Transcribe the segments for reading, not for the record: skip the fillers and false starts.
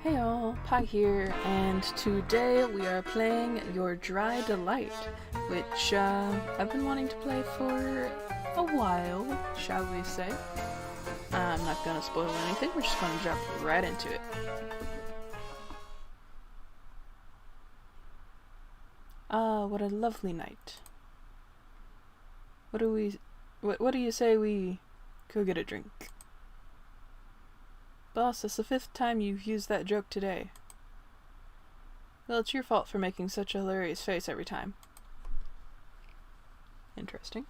Hey all, Pi here, and today we are playing Your Dry Delight, which I've been wanting to play for a while, shall we say. I'm not gonna spoil anything, we're just gonna jump right into it. What a lovely night. What do you say we go get a drink? Boss, that's the 5th time you've used that joke today. Well, it's your fault for making such a hilarious face every time. Interesting.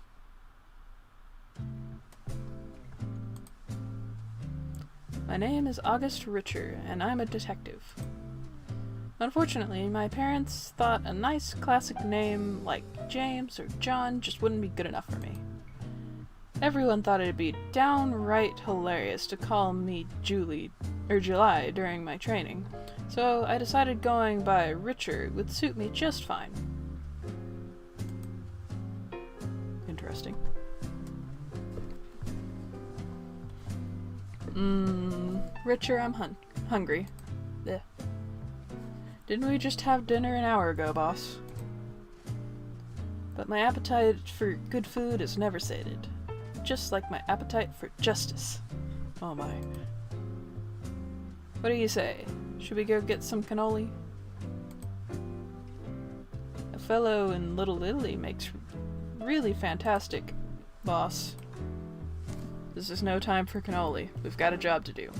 My name is August Richer, and I'm a detective. Unfortunately, my parents thought a nice classic name like James or John just wouldn't be good enough for me. Everyone thought it'd be downright hilarious to call me July during my training, so I decided going by Richer would suit me just fine. Interesting. Richer, I'm hungry. Blech. Didn't we just have dinner an hour ago, boss? But my appetite for good food is never sated. Just like my appetite for justice. Oh my. What do you say? Should we go get some cannoli? A fellow in Little Italy makes really fantastic, boss. This is no time for cannoli. We've got a job to do.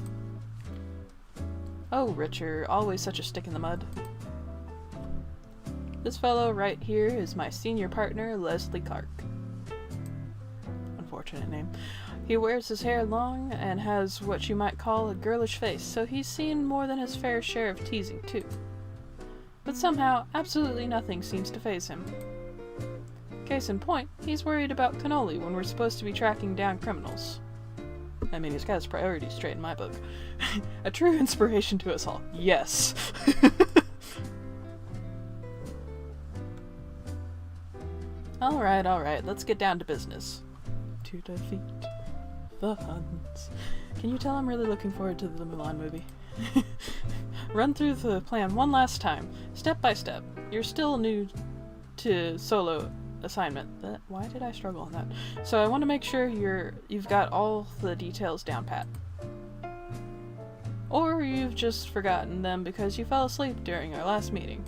Oh, Richer, always such a stick in the mud. This fellow right here is my senior partner, Leslie Clark. Unfortunate name. He wears his hair long and has what you might call a girlish face, so he's seen more than his fair share of teasing, too. But somehow, absolutely nothing seems to faze him. Case in point, he's worried about cannoli when we're supposed to be tracking down criminals. I mean, he's got his priorities straight in my book. A true inspiration to us all. Yes! Alright, let's get down to business. To defeat the Huns. Can you tell I'm really looking forward to the Mulan movie? Run through the plan one last time, step by step. You're still new to solo assignment. Why did I struggle on that? So I want to make sure you've got all the details down pat. Or you've just forgotten them because you fell asleep during our last meeting.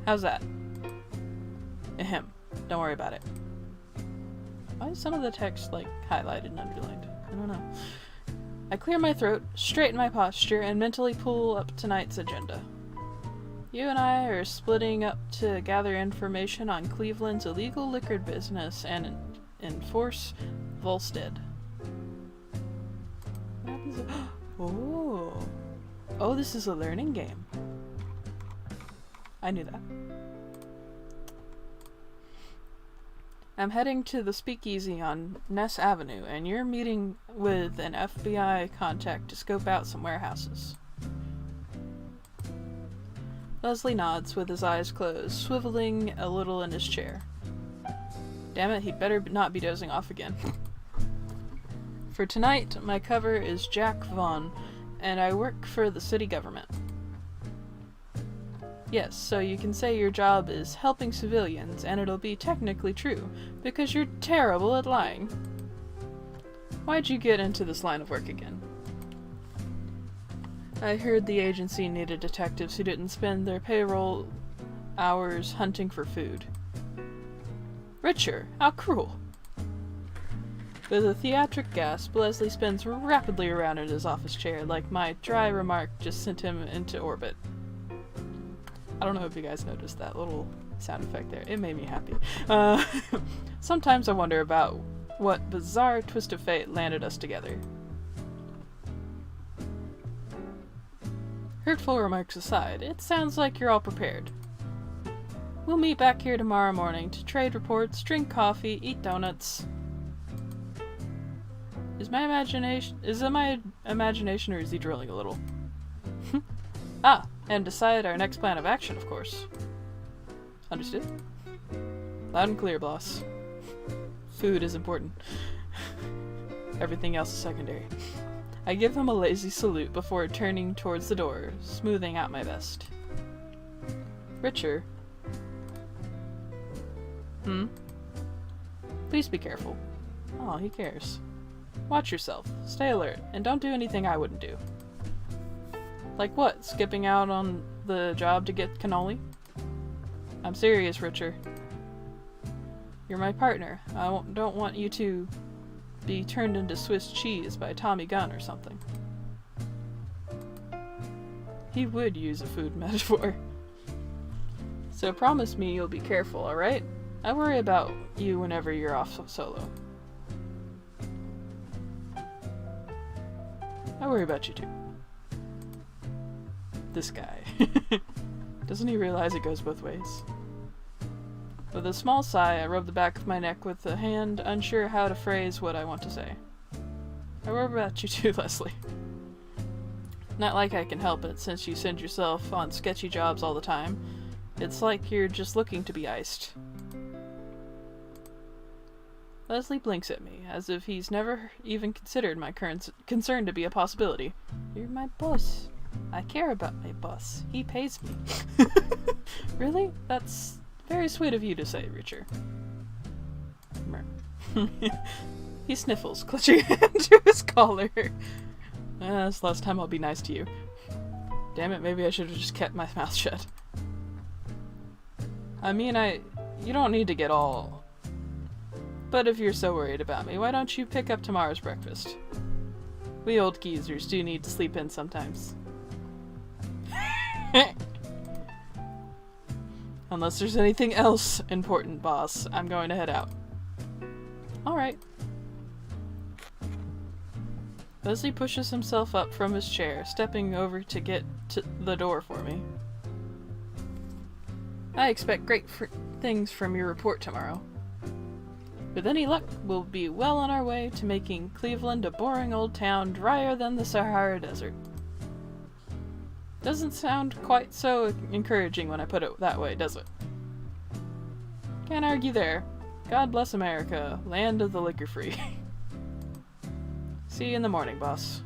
How's that? Ahem. Don't worry about it. Why is some of the text, highlighted and underlined? I don't know. I clear my throat, straighten my posture, and mentally pull up tonight's agenda. You and I are splitting up to gather information on Cleveland's illegal liquor business and enforce Volstead. What happens if... Oh, this is a learning game. I knew that. I'm heading to the speakeasy on Ness Avenue, and you're meeting with an FBI contact to scope out some warehouses. Leslie nods with his eyes closed, swiveling a little in his chair. Damn it, he'd better not be dozing off again. For tonight, my cover is Jack Vaughn, and I work for the city government. Yes, so you can say your job is helping civilians, and it'll be technically true, because you're terrible at lying. Why'd you get into this line of work again? I heard the agency needed detectives who didn't spend their payroll hours hunting for food. Richer, how cruel! With a theatric gasp, Leslie spins rapidly around in his office chair, like my dry remark just sent him into orbit. I don't know if you guys noticed that little sound effect there. It made me happy. Sometimes I wonder about what bizarre twist of fate landed us together. Hurtful remarks aside, it sounds like you're all prepared. We'll meet back here tomorrow morning to trade reports, drink coffee, eat donuts. Is it my imagination or is he drilling a little? And decide our next plan of action, of course. Understood? Loud and clear, boss. Food is important. Everything else is secondary. I give him a lazy salute before turning towards the door, smoothing out my vest. Richer. Please be careful. Oh, he cares. Watch yourself, stay alert, and don't do anything I wouldn't do. Like what? Skipping out on the job to get cannoli? I'm serious, Richer. You're my partner. I don't want you to be turned into Swiss cheese by Tommy Gunn or something. He would use a food metaphor. So promise me you'll be careful, alright? I worry about you whenever you're off solo. I worry about you too. This guy. Doesn't he realize it goes both ways? With a small sigh, I rub the back of my neck with a hand, unsure how to phrase what I want to say. I worry about you too, Leslie. Not like I can help it, since you send yourself on sketchy jobs all the time. It's like you're just looking to be iced. Leslie blinks at me, as if he's never even considered my concern to be a possibility. You're my boss. I care about my boss. He pays me. Really? That's very sweet of you to say, Richer. He sniffles, clutching a hand to his collar. That's the last time I'll be nice to you. Damn it, maybe I should have just kept my mouth shut. I mean, you don't need to get all... But if you're so worried about me, why don't you pick up tomorrow's breakfast? We old geezers do need to sleep in sometimes. Unless there's anything else important, boss, I'm going to head out. Alright. Leslie pushes himself up from his chair, stepping over to get to the door for me. I expect great things from your report tomorrow. With any luck, we'll be well on our way to making Cleveland a boring old town drier than the Sahara Desert. Doesn't sound quite so encouraging when I put it that way, does it? Can't argue there. God bless America, land of the liquor-free. See you in the morning, boss.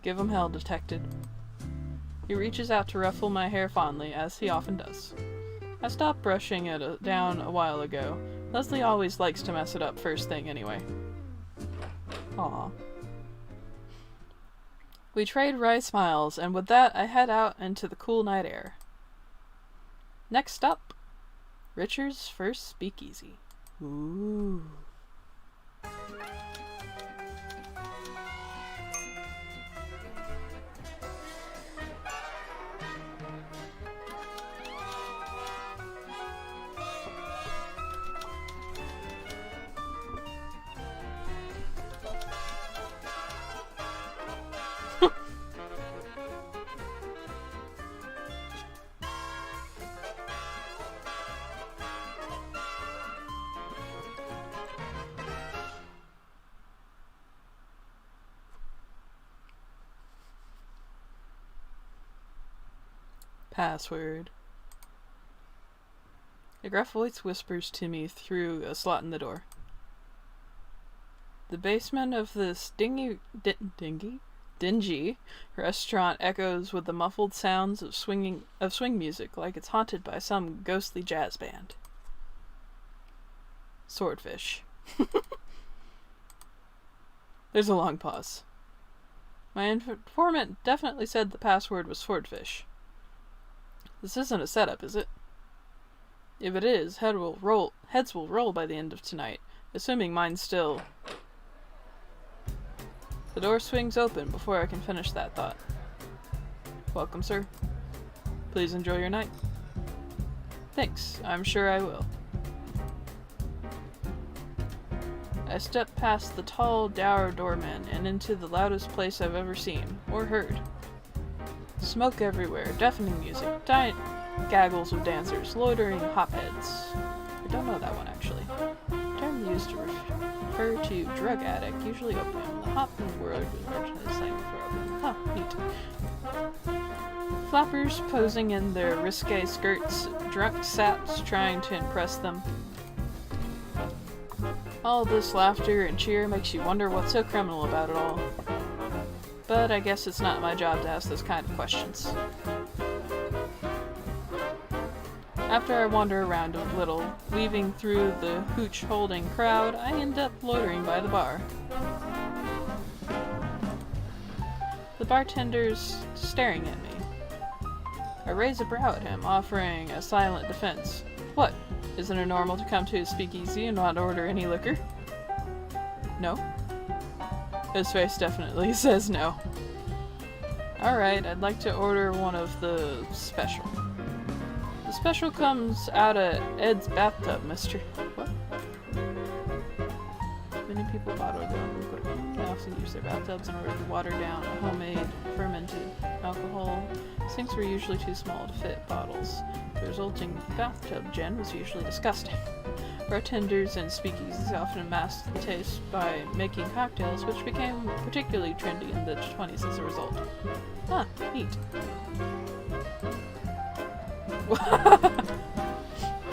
Give him hell, detected. He reaches out to ruffle my hair fondly, as he often does. I stopped brushing it down a while ago. Leslie always likes to mess it up first thing anyway. Aw. We trade wry smiles, and with that I head out into the cool night air. Next up, Richer's first speakeasy. Ooh. Password. A gruff voice whispers to me through a slot in the door. The basement of this dingy restaurant echoes with the muffled sounds of swing music, like it's haunted by some ghostly jazz band. Swordfish. There's a long pause. My informant definitely said the password was swordfish. This isn't a setup, is it? If it is, heads will roll by the end of tonight, assuming mine's still... The door swings open before I can finish that thought. Welcome, sir. Please enjoy your night. Thanks, I'm sure I will. I step past the tall, dour doorman and into the loudest place I've ever seen, or heard. Smoke everywhere, deafening music, gaggles of dancers, loitering hopheads. I don't know that one, actually. The term used to refer to drug addict, usually opium. The hopping word was originally slang for opium. Huh, neat. Flappers posing in their risque skirts, drunk saps trying to impress them. All this laughter and cheer makes you wonder what's so criminal about it all. But I guess it's not my job to ask those kind of questions. After I wander around a little, weaving through the hooch-holding crowd, I end up loitering by the bar. The bartender's staring at me. I raise a brow at him, offering a silent defense. What? Isn't it normal to come to a speakeasy and not order any liquor? No. His face definitely says no. Alright, I'd like to order one of the special. The special comes out of Ed's bathtub, mister. What? Many people bottle their own liquid. They often use their bathtubs in order to water down a homemade fermented alcohol. Sinks were usually too small to fit bottles. The resulting bathtub gin was usually disgusting. Bartenders and speakeasies often masked the taste by making cocktails, which became particularly trendy in the 20s as a result. Ah, neat.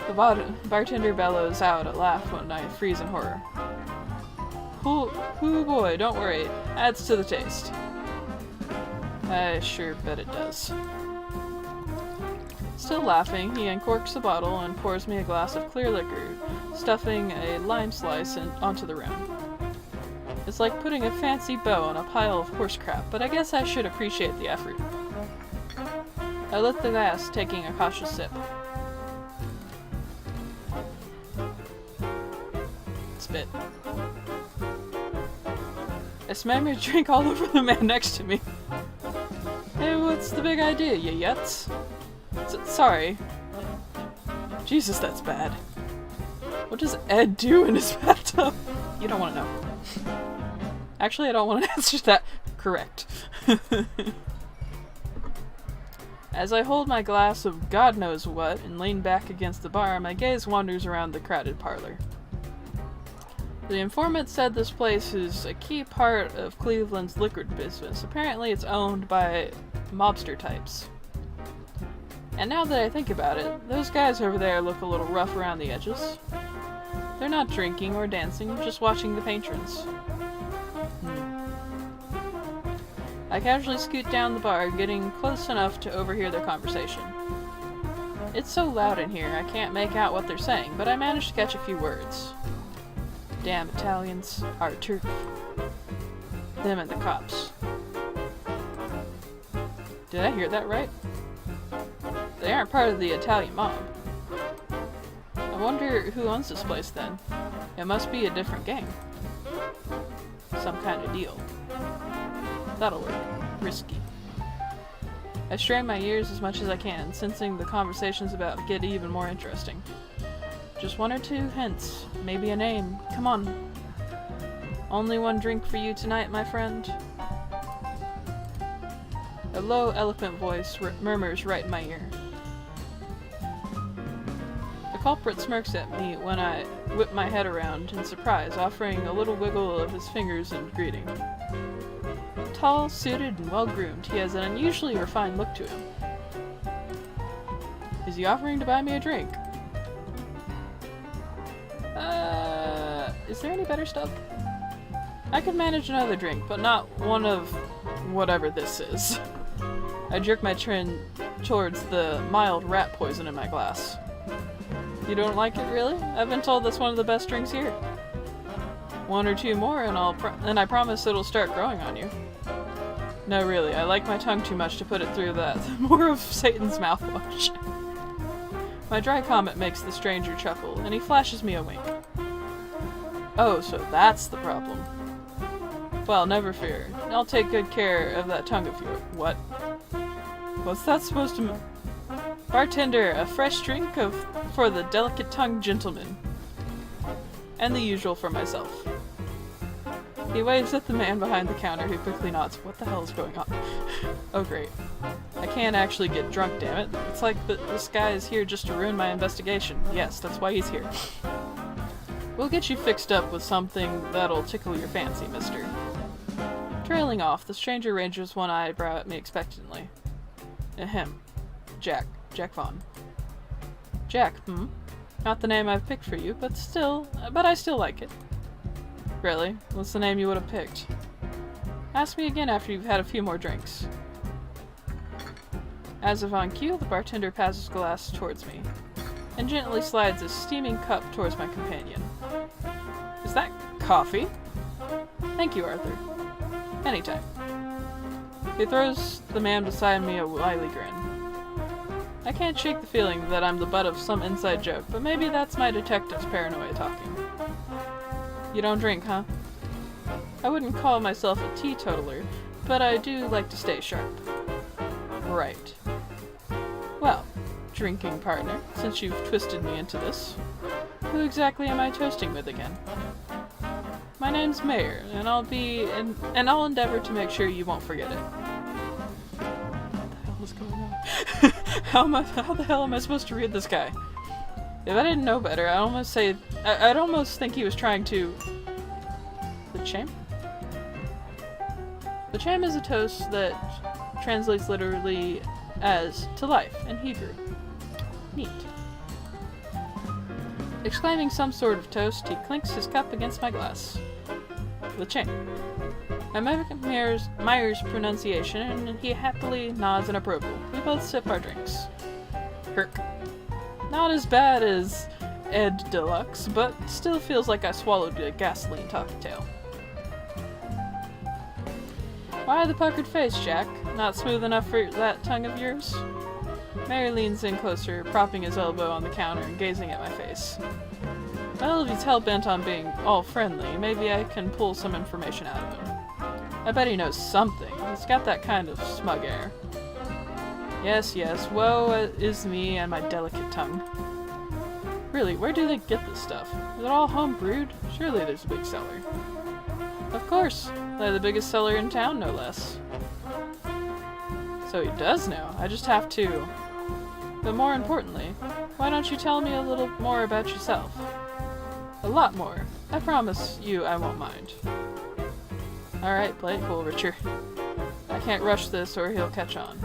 The bartender bellows out a laugh when I freeze in horror. Oh boy, don't worry. Adds to the taste. I sure bet it does. Still laughing, he uncorks the bottle and pours me a glass of clear liquor, stuffing a lime slice onto the rim. It's like putting a fancy bow on a pile of horse crap, but I guess I should appreciate the effort. I lit the glass, taking a cautious sip. Spit. I slammed my drink all over the man next to me. Hey, what's the big idea, you yuts? Sorry. Jesus, that's bad. What does Ed do in his bathtub? You don't want to know. Actually, I don't want to answer that. Correct. As I hold my glass of God knows what and lean back against the bar, my gaze wanders around the crowded parlor. The informant said this place is a key part of Cleveland's liquor business. Apparently it's owned by mobster types. And now that I think about it, those guys over there look a little rough around the edges. They're not drinking or dancing, just watching the patrons. I casually scoot down the bar, getting close enough to overhear their conversation. It's so loud in here, I can't make out what they're saying, but I manage to catch a few words. Damn Italians, our turf. Them and the cops. Did I hear that right? They aren't part of the Italian mob. I wonder who owns this place then. It must be a different gang. Some kind of deal. That'll work. Risky. I strain my ears as much as I can, sensing the conversation's about to get even more interesting. Just one or two hints, maybe a name. Come on. Only one drink for you tonight, my friend. A low, eloquent voice murmurs right in my ear. The culprit smirks at me when I whip my head around in surprise, offering a little wiggle of his fingers in greeting. Tall, suited, and well-groomed, he has an unusually refined look to him. Is he offering to buy me a drink? Is there any better stuff? I could manage another drink, but not one of whatever this is. I jerk my chin towards the mild rat poison in my glass. You don't like it, really? I've been told that's one of the best drinks here. One or two more, and I promise it'll start growing on you. No, really, I like my tongue too much to put it through that. More of Satan's mouthwash. My dry comment makes the stranger chuckle, and he flashes me a wink. Oh, so that's the problem. Well, never fear. I'll take good care of that tongue of yours. What? What's that supposed to mean? Bartender, a fresh drink for the delicate-tongued gentleman. And the usual for myself. He waves at the man behind the counter, who quickly nods. What the hell is going on? Oh, great. I can't actually get drunk, damn it. It's like this guy is here just to ruin my investigation. Yes, that's why he's here. We'll get you fixed up with something that'll tickle your fancy, mister. Trailing off, the stranger raises one eyebrow at me expectantly. Ahem. Jack Vaughn. Jack, Not the name I've picked for you, but I still like it. Really? What's the name you would have picked? Ask me again after you've had a few more drinks. As if on cue, the bartender passes a glass towards me, and gently slides a steaming cup towards my companion. Is that coffee? Thank you, Arthur. Anytime. He throws the man beside me a wily grin. I can't shake the feeling that I'm the butt of some inside joke, but maybe that's my detective's paranoia talking. You don't drink, huh? I wouldn't call myself a teetotaler, but I do like to stay sharp. Right. Well, drinking partner, since you've twisted me into this, who exactly am I toasting with again? My name's Mayor, and I'll endeavor to make sure you won't forget it. What the hell is going on? How the hell am I supposed to read this guy? If I didn't know better, I'd almost think he was trying to... The cham? The cham is a toast that translates literally as to life in Hebrew. Neat. Exclaiming some sort of toast, he clinks his cup against my glass. The cham. I mimic Meyer's pronunciation, and he happily nods in approval. We both sip our drinks. Herc. Not as bad as Ed Deluxe, but still feels like I swallowed a gasoline cocktail. Why the puckered face, Jack? Not smooth enough for that tongue of yours? Mayor leans in closer, propping his elbow on the counter and gazing at my face. Well, if he's hell-bent on being all friendly, maybe I can pull some information out of him. I bet he knows something. He's got that kind of smug air. Yes, woe is me and my delicate tongue. Really, where do they get this stuff? Is it all home brewed? Surely there's a big cellar. Of course, they're the biggest cellar in town, no less. So he does know. I just have to. But more importantly, why don't you tell me a little more about yourself? A lot more. I promise you I won't mind. Alright, play it cool, Richard. I can't rush this or he'll catch on.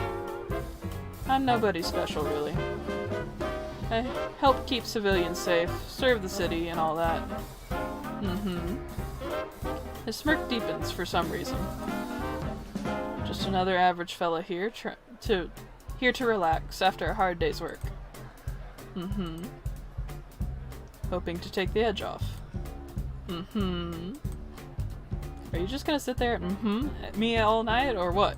I'm nobody special, really. I help keep civilians safe, serve the city, and all that. His smirk deepens for some reason. Just another average fella here, here to relax after a hard day's work. Hoping to take the edge off. Are you just gonna sit there at me all night, or what?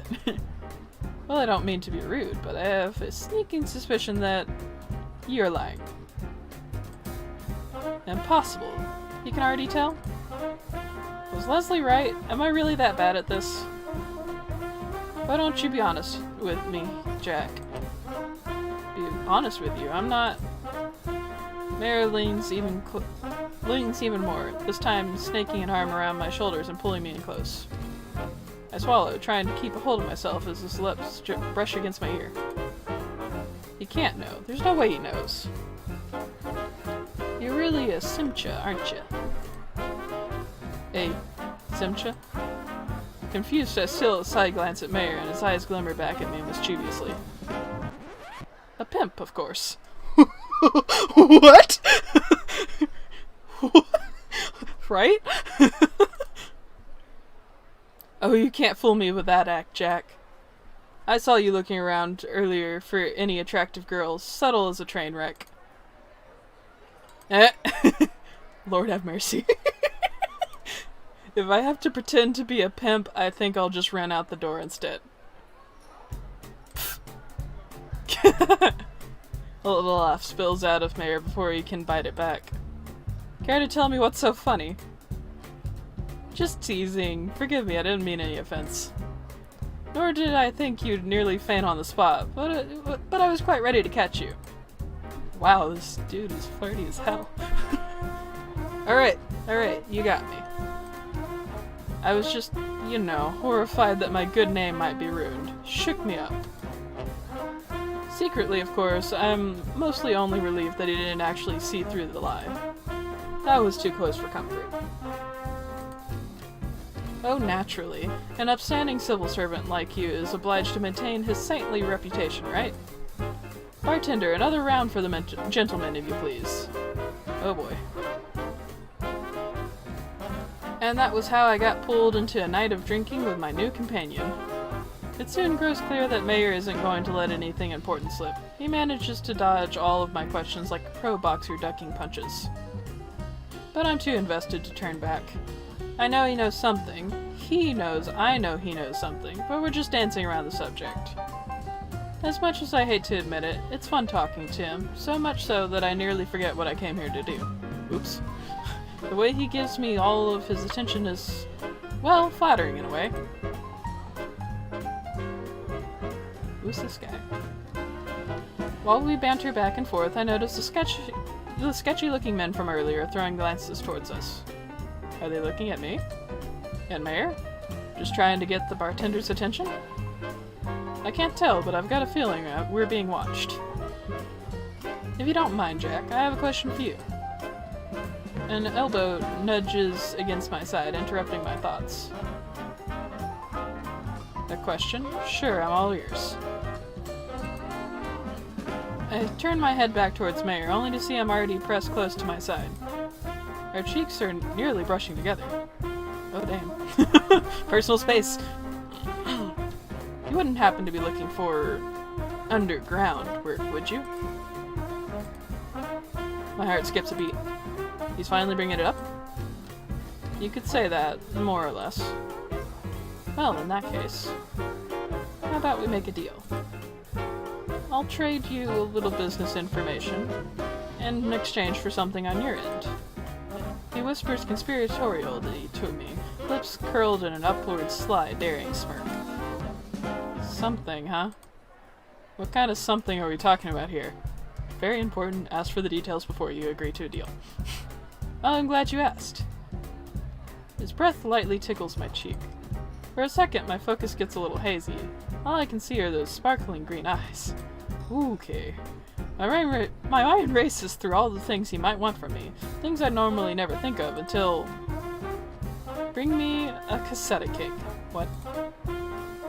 Well, I don't mean to be rude, but I have a sneaking suspicion that you're lying. Impossible. You can already tell? Was Leslie right? Am I really that bad at this? Why don't you be honest with me, Jack? Be honest with you. I'm not... Mayor leans even more, this time snaking an arm around my shoulders and pulling me in close. I swallow, trying to keep a hold of myself as his lips brush against my ear. He can't know. There's no way he knows. You're really a Simcha, aren't you? A Simcha? Confused, I steal a side glance at Mayor, and his eyes glimmer back at me mischievously. A pimp, of course. What? Right? Oh, you can't fool me with that act, Jack. I saw you looking around earlier for any attractive girls, subtle as a train wreck. Lord have mercy. If I have to pretend to be a pimp, I think I'll just run out the door instead. A little laugh spills out of Mayor before he can bite it back. Care to tell me what's so funny? Just teasing. Forgive me, I didn't mean any offense. Nor did I think you'd nearly faint on the spot, but I was quite ready to catch you. Wow, this dude is flirty as hell. Alright, you got me. I was just, horrified that my good name might be ruined. Shook me up. Secretly, of course, I'm mostly only relieved that he didn't actually see through the lie. That was too close for comfort. Oh, naturally. An upstanding civil servant like you is obliged to maintain his saintly reputation, right? Bartender, another round for the gentleman, if you please. Oh boy. And that was how I got pulled into a night of drinking with my new companion. It soon grows clear that Mayer isn't going to let anything important slip. He manages to dodge all of my questions like a pro boxer ducking punches. But I'm too invested to turn back. I know he knows something. He knows I know he knows something, but we're just dancing around the subject. As much as I hate to admit it, it's fun talking to him, so much so that I nearly forget what I came here to do. Oops. The way he gives me all of his attention is, well, flattering in a way. Who's this guy? While we banter back and forth, I notice the sketchy-looking men from earlier throwing glances towards us. Are they looking at me? And Mayer? Just trying to get the bartender's attention? I can't tell, but I've got a feeling we're being watched. If you don't mind, Jack, I have a question for you. An elbow nudges against my side, interrupting my thoughts. A question? Sure, I'm all ears. I turn my head back towards Mayer, only to see him already pressed close to my side. Our cheeks are nearly brushing together. Oh, damn. Personal space. You wouldn't happen to be looking for underground work, would you? My heart skips a beat. He's finally bringing it up? You could say that, more or less. Well, in that case, how about we make a deal? I'll trade you a little business information in exchange for something on your end. He whispers conspiratorially to me, lips curled in an upward sly, daring smirk. Something, huh? What kind of something are we talking about here? Very important, ask for the details before you agree to a deal. I'm glad you asked. His breath lightly tickles my cheek. For a second, my focus gets a little hazy. All I can see are those sparkling green eyes. Okay. My mind races through all the things he might want from me. Things I normally never think of until... Bring me a cassetta cake. What?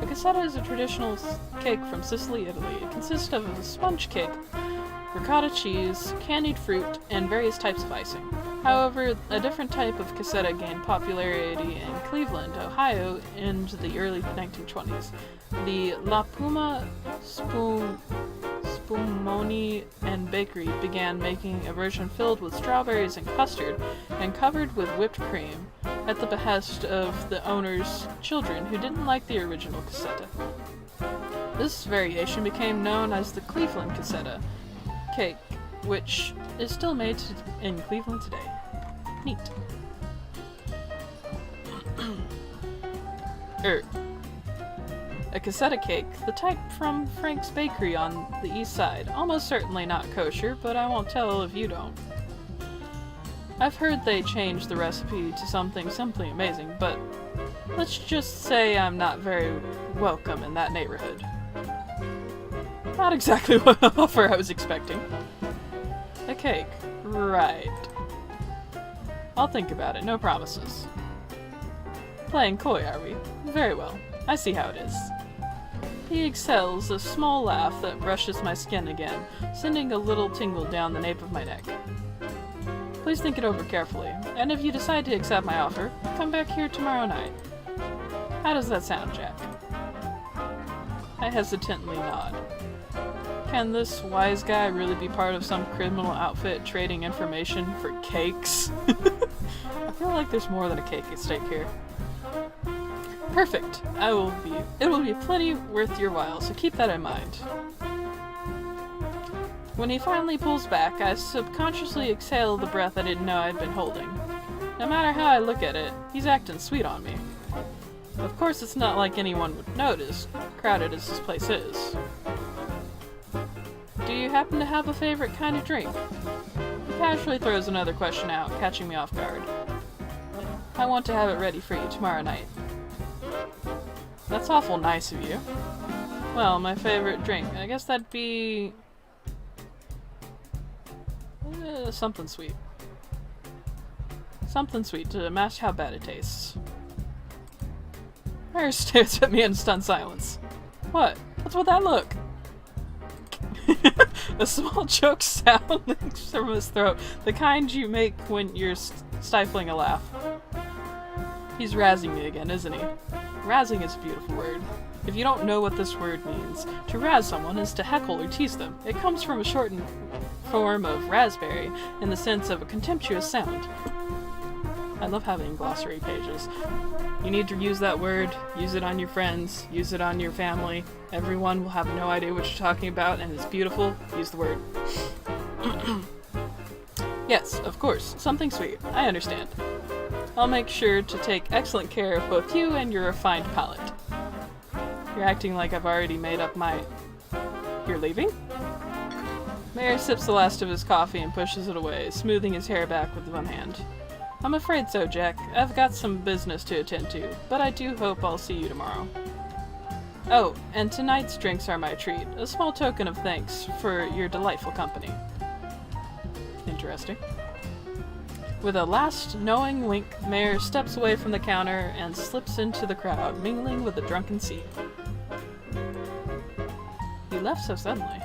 A cassetta is a traditional cake from Sicily, Italy. It consists of a sponge cake, ricotta cheese, candied fruit, and various types of icing. However, a different type of cassetta gained popularity in Cleveland, Ohio in the early 1920s. The La Puma Spumoni and Bakery began making a version filled with strawberries and custard and covered with whipped cream at the behest of the owner's children who didn't like the original cassetta. This variation became known as the Cleveland cassetta cake, which is still made in Cleveland today. Neat. A cassetta cake, the type from Frank's Bakery on the east side. Almost certainly not kosher, but I won't tell if you don't. I've heard they changed the recipe to something simply amazing, but let's just say I'm not very welcome in that neighborhood. Not exactly what offer I was expecting. A cake. Right. I'll think about it, no promises. Playing coy, are we? Very well. I see how it is. He exhales a small laugh that brushes my skin again, sending a little tingle down the nape of my neck. Please think it over carefully, and if you decide to accept my offer, come back here tomorrow night. How does that sound, Jack? I hesitantly nod. Can this wise guy really be part of some criminal outfit trading information for cakes? I feel like there's more than a cake at stake here. Perfect. It will be plenty worth your while, so keep that in mind. When he finally pulls back, I subconsciously exhale the breath I didn't know I'd been holding. No matter how I look at it, he's acting sweet on me. Of course, it's not like anyone would notice, crowded as this place is. Do you happen to have a favorite kind of drink? He casually throws another question out, catching me off guard. I want to have it ready for you tomorrow night. That's awful nice of you. Well, my favorite drink, I guess that'd be... something sweet. Something sweet to match how bad it tastes. Mary stares at me in stunned silence. What? What's with that look? A small choke sound from his throat, the kind you make when you're stifling a laugh. He's razzing me again, isn't he? Razzing is a beautiful word. If you don't know what this word means, to razz someone is to heckle or tease them. It comes from a shortened form of raspberry in the sense of a contemptuous sound. I love having glossary pages. You need to use that word, use it on your friends, use it on your family. Everyone will have no idea what you're talking about, and it's beautiful. Use the word. Yes, of course, something sweet. I understand. I'll make sure to take excellent care of both you and your refined palate. You're acting like I've already made up my... You're leaving? Mayor sips the last of his coffee and pushes it away, smoothing his hair back with one hand. I'm afraid so, Jack. I've got some business to attend to, but I do hope I'll see you tomorrow. Oh, and tonight's drinks are my treat, a small token of thanks for your delightful company. Interesting. With a last knowing wink, Mayor steps away from the counter and slips into the crowd, mingling with the drunken sea. He left so suddenly.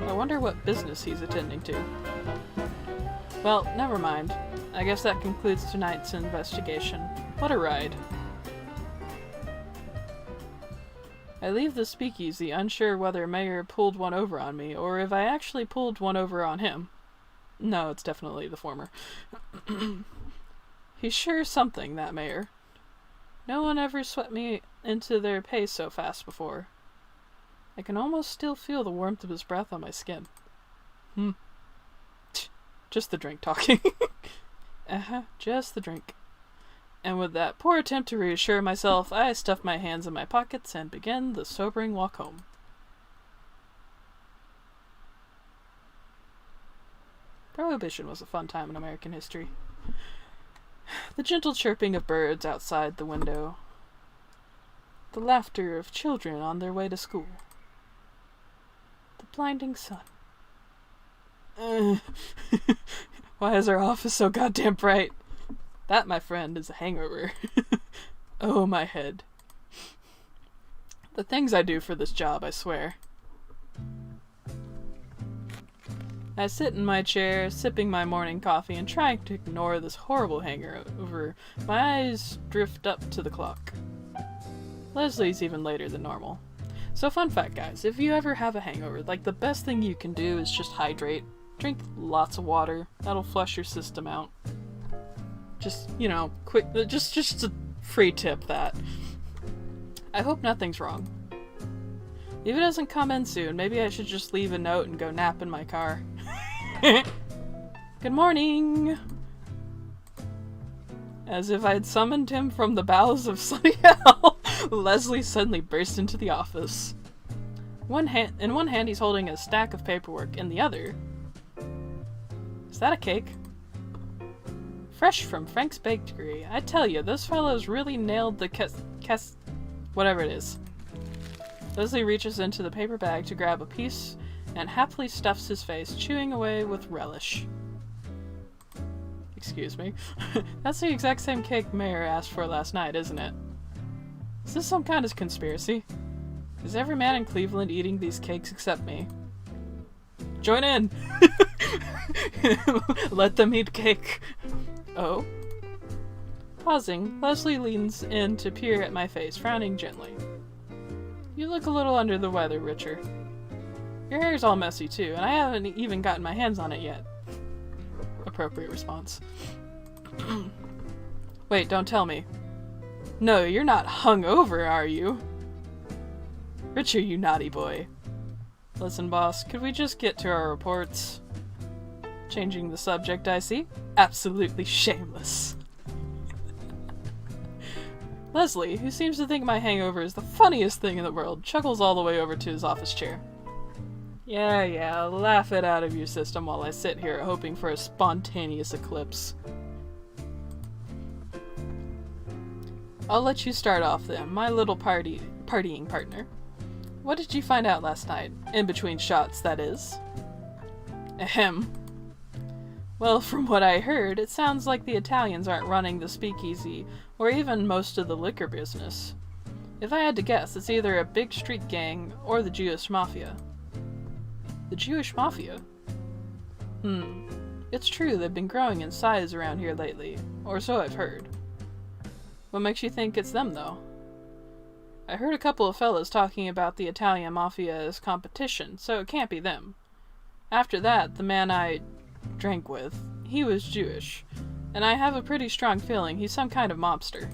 I wonder what business he's attending to. Well, never mind. I guess that concludes tonight's investigation. What a ride. I leave the speakeasy unsure whether Mayor pulled one over on me, or if I actually pulled one over on him. No, it's definitely the former. He's sure something, that Mayor. No one ever swept me into their pay so fast before. I can almost still feel the warmth of his breath on my skin. Just the drink talking. Just the drink. And with that poor attempt to reassure myself, I stuff my hands in my pockets and begin the sobering walk home. Prohibition was a fun time in American history. The gentle chirping of birds outside the window. The laughter of children on their way to school. The blinding sun. Why is our office so goddamn bright? That, my friend, is a hangover. Oh, my head. The things I do for this job, I swear. I sit in my chair, sipping my morning coffee and trying to ignore this horrible hangover. My eyes drift up to the clock. Leslie's even later than normal. So fun fact, guys, if you ever have a hangover, like, the best thing you can do is just hydrate. Drink lots of water. That'll flush your system out. Just, you know, quick, just a free tip that. I hope nothing's wrong. If it doesn't come in soon, maybe I should just leave a note and go nap in my car. Good morning! As if I'd summoned him from the bowels of sunny hell, Leslie suddenly burst into the office. In one hand he's holding a stack of paperwork, in the other... Is that a cake? Fresh from Frank's Bakery. I tell you, those fellows really nailed the whatever it is. Leslie reaches into the paper bag to grab a piece and happily stuffs his face, chewing away with relish. Excuse me. That's the exact same cake Mayor asked for last night, isn't it? Is this some kind of conspiracy? Is every man in Cleveland eating these cakes except me? Join in! Let them eat cake. Oh? Pausing, Leslie leans in to peer at my face, frowning gently. You look a little under the weather, Richard. Your hair's all messy too, and I haven't even gotten my hands on it yet. Appropriate response. Wait, don't tell me. No, you're not hungover, are you? Richard, you naughty boy. Listen, boss, could we just get to our reports? Changing the subject, I see. Absolutely shameless. Leslie, who seems to think my hangover is the funniest thing in the world, chuckles all the way over to his office chair. Yeah, laugh it out of your system while I sit here hoping for a spontaneous eclipse. I'll let you start off then, my little partying partner. What did you find out last night? In between shots, that is. Ahem. Well, from what I heard, it sounds like the Italians aren't running the speakeasy, or even most of the liquor business. If I had to guess, it's either a big street gang or the Jewish mafia. The Jewish mafia? It's true they've been growing in size around here lately, or so I've heard. What makes you think it's them, though? I heard a couple of fellas talking about the Italian mafia as competition, so it can't be them. After that, the man I drank with, he was Jewish, and I have a pretty strong feeling he's some kind of mobster.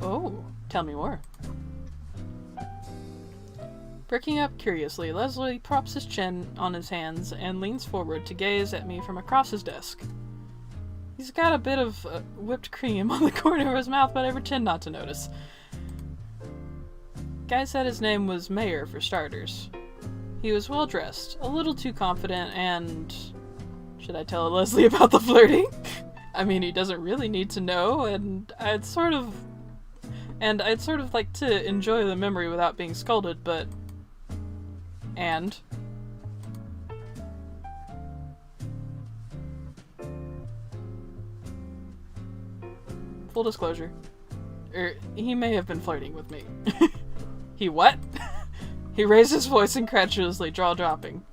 Oh, tell me more. Bricking up curiously, Leslie props his chin on his hands and leans forward to gaze at me from across his desk. He's got a bit of whipped cream on the corner of his mouth, but I pretend not to notice. Guy said his name was Mayer, for starters. He was well dressed, a little too confident, and... Should I tell Leslie about the flirting? I mean, he doesn't really need to know, and I'd sort of like to enjoy the memory without being scolded, but... And? Full disclosure. He may have been flirting with me. He what? He raised his voice incredulously, jaw dropping.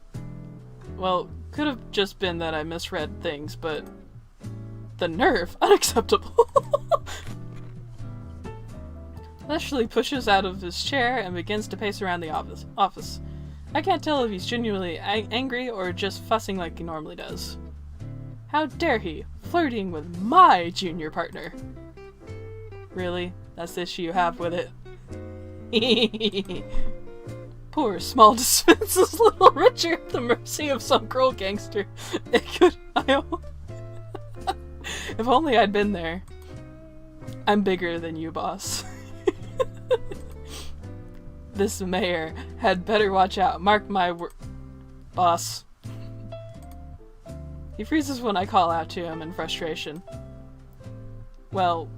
Well, could have just been that I misread things, but... The nerve! Unacceptable! Leslie pushes out of his chair and begins to pace around the office. I can't tell if he's genuinely angry or just fussing like he normally does. How dare he? Flirting with my junior partner! Really? That's the issue you have with it? Poor small defenseless little Richard at the mercy of some cruel gangster. If only I'd been there. I'm bigger than you, boss. This mayor had better watch out. Mark my boss. He freezes when I call out to him in frustration. Well,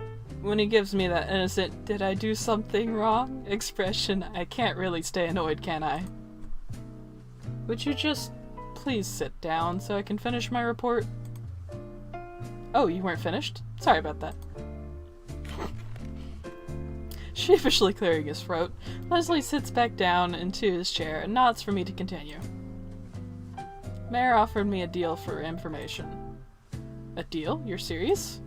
when he gives me that innocent, did I do something wrong expression, I can't really stay annoyed, can I? Would you just please sit down so I can finish my report? Oh, you weren't finished? Sorry about that. Sheepishly clearing his throat, Leslie sits back down into his chair and nods for me to continue. Mayor offered me a deal for information. A deal? You're serious?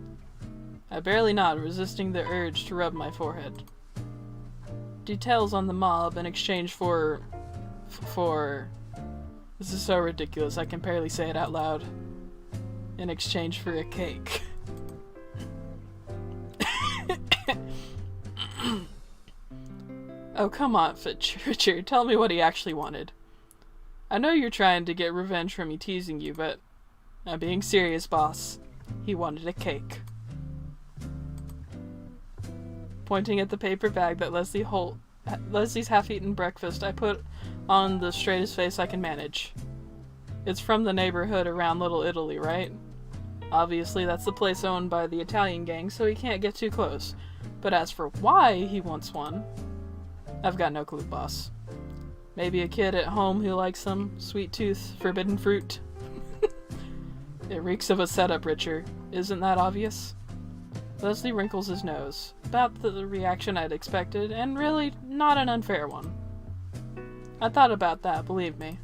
I barely nod, resisting the urge to rub my forehead. Details on the mob in exchange for... This is so ridiculous, I can barely say it out loud. In exchange for a cake. Oh, come on, Richard, tell me what he actually wanted. I know you're trying to get revenge for me teasing you, but I'm being serious, boss. He wanted a cake. Pointing at the paper bag that Leslie's half-eaten breakfast, I put on the straightest face I can manage. It's from the neighborhood around Little Italy, right? Obviously, that's the place owned by the Italian gang, so he can't get too close. But as for why he wants one, I've got no clue, boss. Maybe a kid at home who likes some sweet tooth, forbidden fruit. It reeks of a setup, Richard. Isn't that obvious? Leslie wrinkles his nose. About the reaction I'd expected, and really not an unfair one. I thought about that, believe me.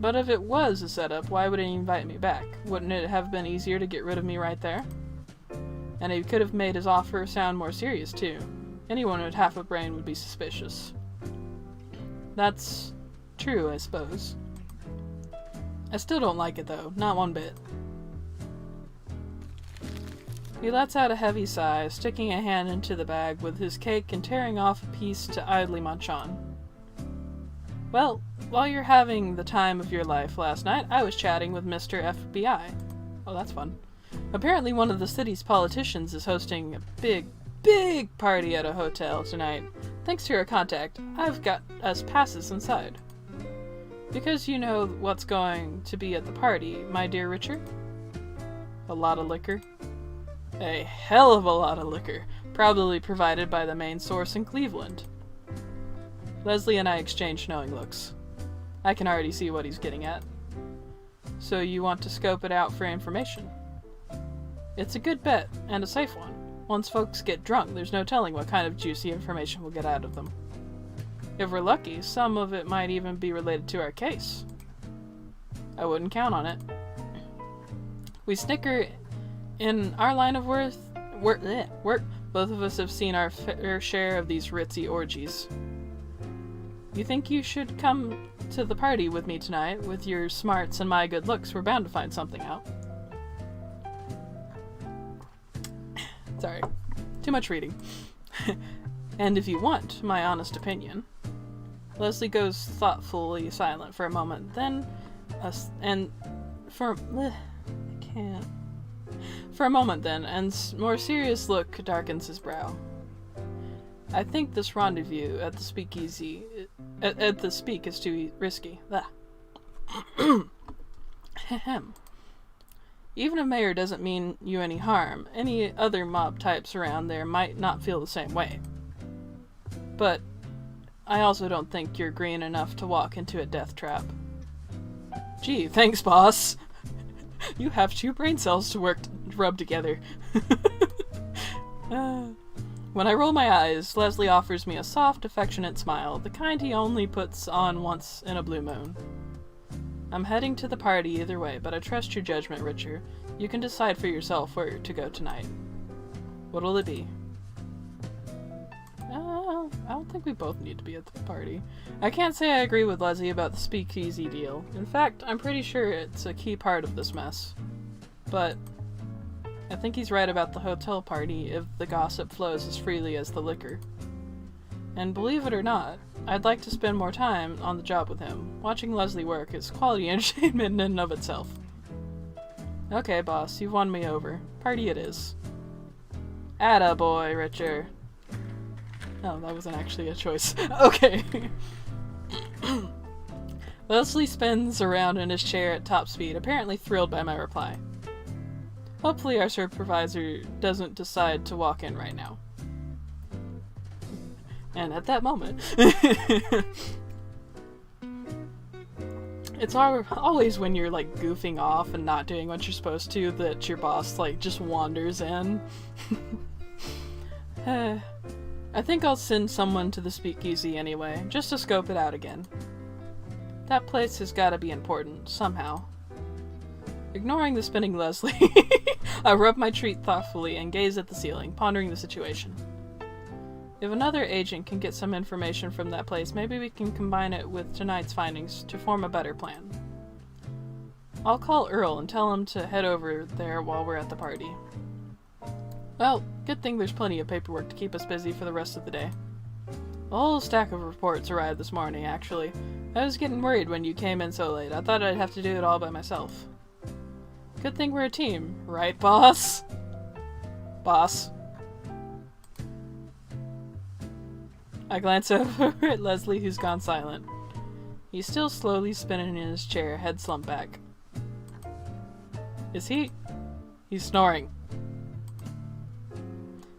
But if it was a setup, why would he invite me back? Wouldn't it have been easier to get rid of me right there? And he could have made his offer sound more serious, too. Anyone with half a brain would be suspicious. That's true, I suppose. I still don't like it, though. Not one bit. He lets out a heavy sigh, sticking a hand into the bag with his cake and tearing off a piece to idly munch on. Well, while you're having the time of your life last night, I was chatting with Mr. FBI. Oh, that's fun. Apparently one of the city's politicians is hosting a big party at a hotel tonight. Thanks to your contact, I've got us passes inside. Because you know what's going to be at the party, my dear Richard? A lot of liquor. A hell of a lot of liquor, probably provided by the main source in Cleveland. Leslie and I exchange knowing looks. I can already see what he's getting at. So you want to scope it out for information? It's a good bet, and a safe one. Once folks get drunk, there's no telling what kind of juicy information we'll get out of them. If we're lucky, some of it might even be related to our case. I wouldn't count on it. We snicker in our line of work, Both of us have seen our fair share of these ritzy orgies. You think you should come to the party with me tonight? With your smarts and my good looks, we're bound to find something out. Sorry. Too much reading. And if you want my honest opinion. Leslie goes thoughtfully silent for a moment, then For a moment then, and more serious look darkens his brow. I think this rendezvous at the speakeasy at the speak is too risky. Even if Mayor doesn't mean you any harm, any other mob types around there might not feel the same way. But I also don't think you're green enough to walk into a death trap. Gee, thanks, boss. You have 2 brain cells to rub together. When I roll my eyes, Leslie offers me a soft, affectionate smile, the kind he only puts on once in a blue moon. I'm heading to the party either way, but I trust your judgment, Richard. You can decide for yourself where to go tonight. What'll it be? I don't think we both need to be at the party. I can't say I agree with Leslie about the speakeasy deal. In fact, I'm pretty sure it's a key part of this mess. But I think he's right about the hotel party if the gossip flows as freely as the liquor. And believe it or not, I'd like to spend more time on the job with him. Watching Leslie work is quality entertainment in and of itself. Okay, boss, you've won me over. Party it is. Attaboy, Richard. Oh, that wasn't actually a choice. Okay. Leslie spins around in his chair at top speed, apparently thrilled by my reply. Hopefully our supervisor doesn't decide to walk in right now. And at that moment... It's always when you're, like, goofing off and not doing what you're supposed to that your boss, like, just wanders in. I think I'll send someone to the speakeasy anyway, just to scope it out again. That place has gotta be important, somehow. Ignoring the spinning Leslie, I rub my treat thoughtfully and gaze at the ceiling, pondering the situation. If another agent can get some information from that place, maybe we can combine it with tonight's findings to form a better plan. I'll call Earl and tell him to head over there while we're at the party. Well, good thing there's plenty of paperwork to keep us busy for the rest of the day. A whole stack of reports arrived this morning, actually. I was getting worried when you came in so late. I thought I'd have to do it all by myself. Good thing we're a team, right, boss? Boss. I glance over at Leslie, who's gone silent. He's still slowly spinning in his chair, head slumped back. Is he? He's snoring.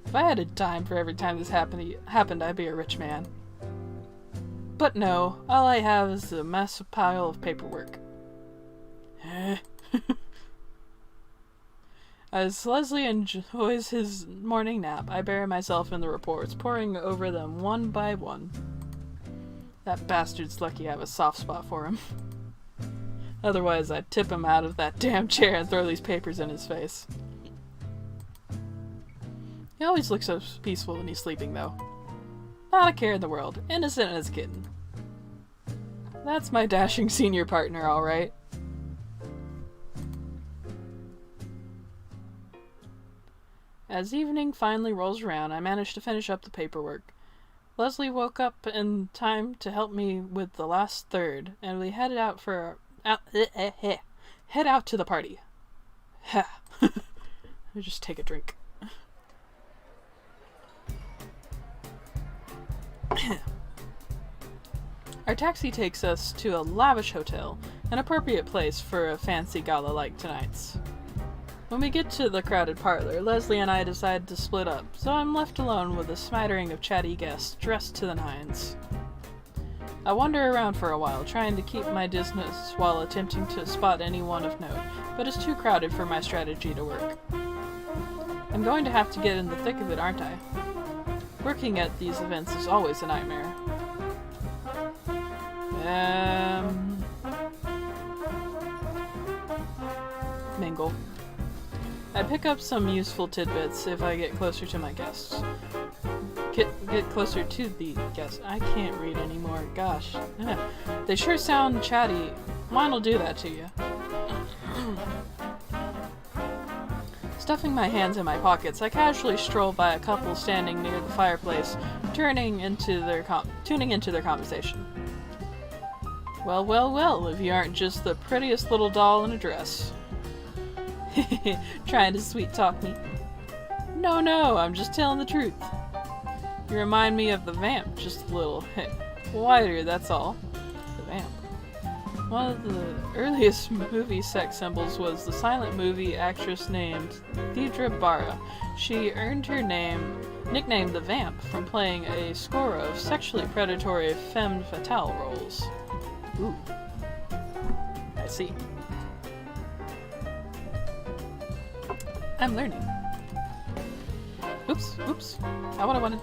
If I had a dime for every time this happened, I'd be a rich man. But no, all I have is a massive pile of paperwork. As Leslie enjoys his morning nap, I bury myself in the reports, poring over them one by one. That bastard's lucky I have a soft spot for him. Otherwise, I'd tip him out of that damn chair and throw these papers in his face. He always looks so peaceful when he's sleeping, though. Not a care in the world. Innocent as a kitten. That's my dashing senior partner, alright. As evening finally rolls around, I manage to finish up the paperwork. Leslie woke up in time to help me with the last third, and we headed out head out to the party. Let me just take a drink. Our taxi takes us to a lavish hotel, an appropriate place for a fancy gala like tonight's. When we get to the crowded parlor, Leslie and I decide to split up, so I'm left alone with a smattering of chatty guests dressed to the nines. I wander around for a while, trying to keep my distance while attempting to spot anyone of note, but it's too crowded for my strategy to work. I'm going to have to get in the thick of it, aren't I? Working at these events is always a nightmare. Mingle. I pick up some useful tidbits if I get closer to my guests. Get closer to the guests. I can't read anymore. Gosh. Yeah. They sure sound chatty. Mine will do that to you. Stuffing my hands in my pockets, I casually stroll by a couple standing near the fireplace, tuning into their conversation. Well, well, well, if you aren't just the prettiest little doll in a dress. Trying to sweet-talk me. No, I'm just telling the truth. You remind me of the vamp, just a little wider, that's all. The vamp. One of the earliest movie sex symbols was the silent movie actress named Deidre Barra. She earned her nickname the Vamp, from playing a score of sexually predatory femme fatale roles. Ooh. I see. I'm learning. Oops. Not what I wanted.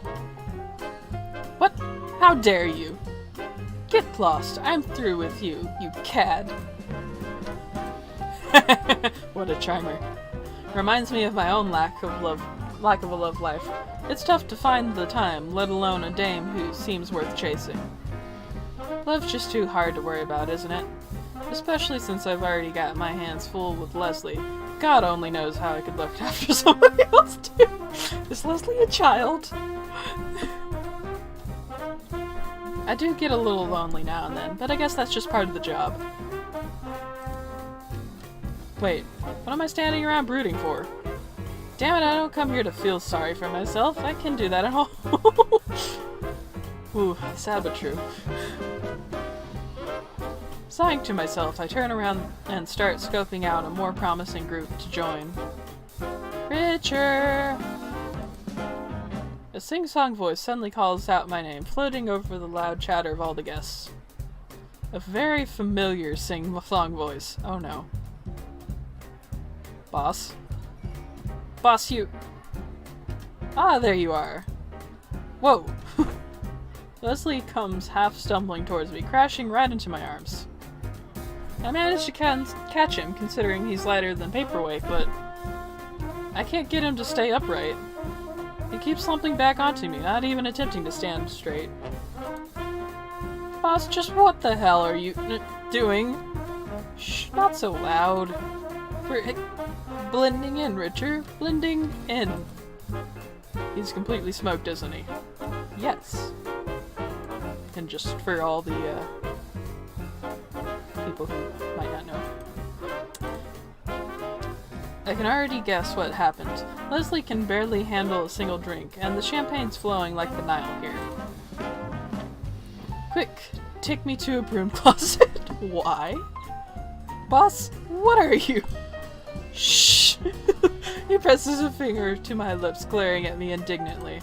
What? How dare you? Get lost. I'm through with you, you cad. What a charmer. Reminds me of my own lack of a love life. It's tough to find the time, let alone a dame who seems worth chasing. Love's just too hard to worry about, isn't it? Especially since I've already got my hands full with Leslie. God only knows how I could look after somebody else too. Is Leslie a child? I do get a little lonely now and then, but I guess that's just part of the job. Wait, what am I standing around brooding for? Damn it, I don't come here to feel sorry for myself. I can do that at home. Ooh, sad but true. Sighing to myself, I turn around and start scoping out a more promising group to join. Richard! A sing-song voice suddenly calls out my name, floating over the loud chatter of all the guests. A very familiar sing-song voice. Oh no. Boss? Boss, you... Ah, there you are. Whoa! Leslie comes half stumbling towards me, crashing right into my arms. I managed to catch him, considering he's lighter than paperweight, but I can't get him to stay upright. He keeps slumping back onto me, not even attempting to stand straight. Boss, just what the hell are you doing? Shh, not so loud. We're blending in, Richard. Blending in. He's completely smoked, isn't he? Yes. And just for all the people who might not know. I can already guess what happened. Leslie can barely handle a single drink, and the champagne's flowing like the Nile here. Quick, take me to a broom closet. Why? Boss, what are you? Shh! He presses a finger to my lips, glaring at me indignantly.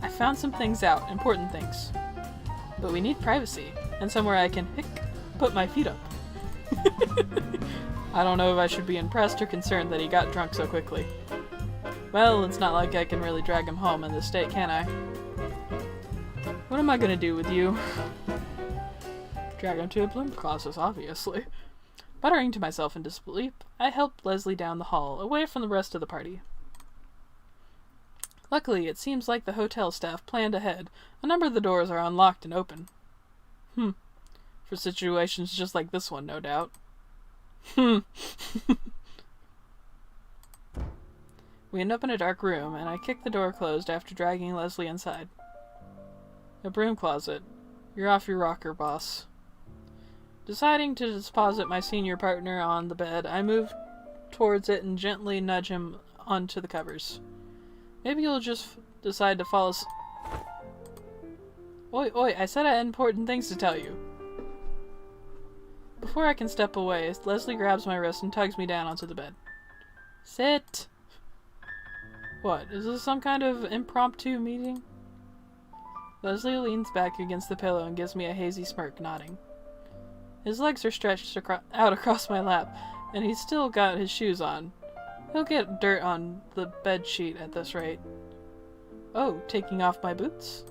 I found some things out, important things. But we need privacy, and somewhere I can put my feet up. I don't know if I should be impressed or concerned that he got drunk so quickly. Well, it's not like I can really drag him home in this state, can I? What am I gonna do with you? Drag him to a bloom closet, obviously. Muttering to myself in disbelief, I helped Leslie down the hall, away from the rest of the party. Luckily, it seems like the hotel staff planned ahead. A number of the doors are unlocked and open. For situations just like this one, no doubt. We end up in a dark room, and I kick the door closed after dragging Leslie inside. A broom closet. You're off your rocker, boss. Deciding to deposit my senior partner on the bed, I move towards it and gently nudge him onto the covers. Maybe you'll just decide to fall asleep. Oi, I said I had important things to tell you. Before I can step away, Leslie grabs my wrist and tugs me down onto the bed. Sit! What, is this some kind of impromptu meeting? Leslie leans back against the pillow and gives me a hazy smirk, nodding. His legs are stretched out across my lap, and he's still got his shoes on. He'll get dirt on the bed sheet at this rate. Oh, taking off my boots?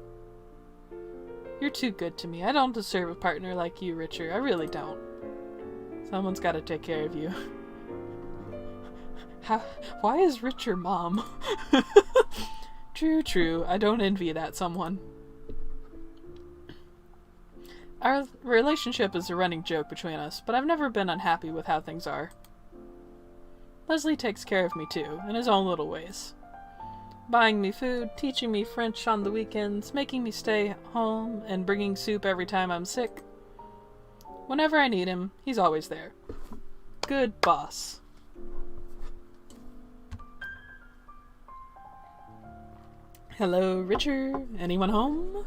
You're too good to me. I don't deserve a partner like you, Richard. I really don't. Someone's gotta take care of you. Why is Rich your mom? True. I don't envy that someone. Our relationship is a running joke between us, but I've never been unhappy with how things are. Leslie takes care of me too, in his own little ways. Buying me food, teaching me French on the weekends, making me stay home, and bringing soup every time I'm sick. Whenever I need him, he's always there. Good boss. Hello, Richard. Anyone home?